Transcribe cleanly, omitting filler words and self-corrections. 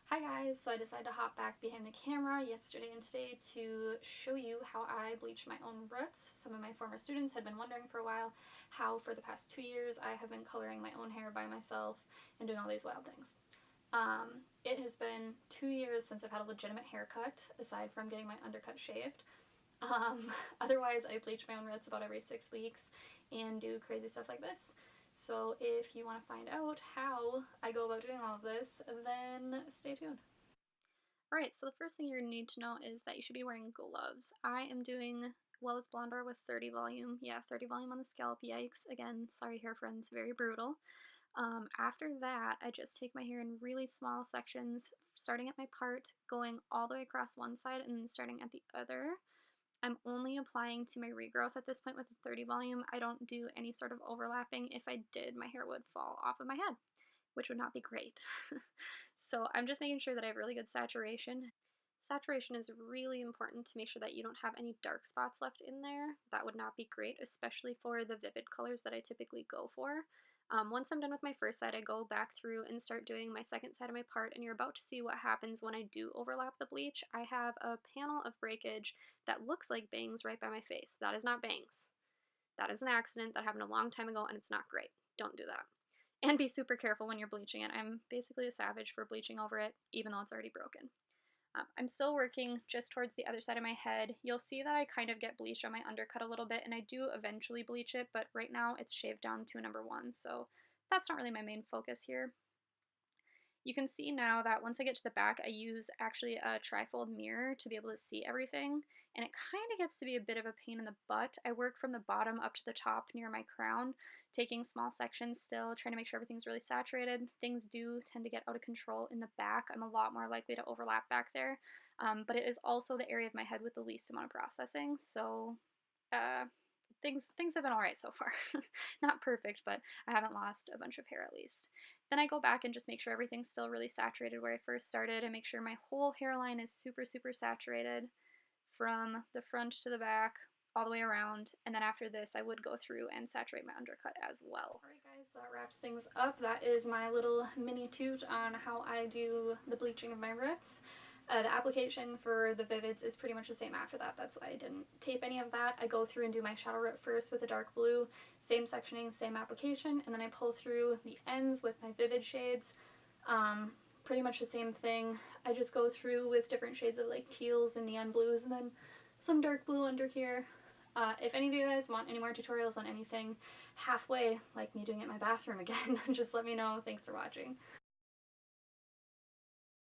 Hi guys, so I decided to hop back behind the camera yesterday and today to show you how I bleach my own roots. Some of my former students had been wondering for a while how for the past 2 years I have been coloring my own hair by myself and doing all these wild things. It has been 2 years since I've had a legitimate haircut, aside from getting my undercut shaved. Otherwise, I bleach my own roots about every 6 weeks and do crazy stuff like this. So if you want to find out how I go about doing all of this, then stay tuned. Alright, so the first thing you're going to need to know is that you should be wearing gloves. I am doing Wells Blonder with 30 volume. Yeah, 30 volume on the scalp. Yikes. Again, sorry hair friends, very brutal. After that, I just take my hair in really small sections, starting at my part, going all the way across one side, and then starting at the other. I'm only applying to my regrowth at this point with the 30 volume. I don't do any sort of overlapping. If I did, my hair would fall off of my head, which would not be great. So I'm just making sure that I have really good saturation. Saturation is really important to make sure that you don't have any dark spots left in there. That would not be great, especially for the vivid colors that I typically go for. Once I'm done with my first side, I go back through and start doing my second side of my part, and you're about to see what happens when I do overlap the bleach. I have a panel of breakage that looks like bangs right by my face. That is not bangs. That is an accident that happened a long time ago, and it's not great. Don't do that. And be super careful when you're bleaching it. I'm basically a savage for bleaching over it, even though it's already broken. I'm still working just towards the other side of my head. You'll see that I kind of get bleach on my undercut a little bit, and I do eventually bleach it, but right now it's shaved down to a number 1, so that's not really my main focus here. You can see now that once I get to the back, I use actually a trifold mirror to be able to see everything, and it kind of gets to be a bit of a pain in the butt. I work from the bottom up to the top near my crown, taking small sections still, trying to make sure everything's really saturated. Things do tend to get out of control in the back. I'm a lot more likely to overlap back there, but it is also the area of my head with the least amount of processing, so uh, things have been all right so far. Not perfect, but I haven't lost a bunch of hair at least. Then I go back and just make sure everything's still really saturated where I first started, and make sure my whole hairline is super, super saturated from the front to the back, all the way around. And then after this, I would go through and saturate my undercut as well. Alright guys, that wraps things up. That is my little mini toot on how I do the bleaching of my roots. The application for the Vivids is pretty much the same after that. That's why I didn't tape any of that. I go through and do my shadow root first with a dark blue, same sectioning, same application, and then I pull through the ends with my Vivid shades. Pretty much the same thing. I just go through with different shades of like teals and neon blues, and then some dark blue under here. If any of you guys want any more tutorials on anything halfway, like me doing it in my bathroom again, just let me know. Thanks for watching.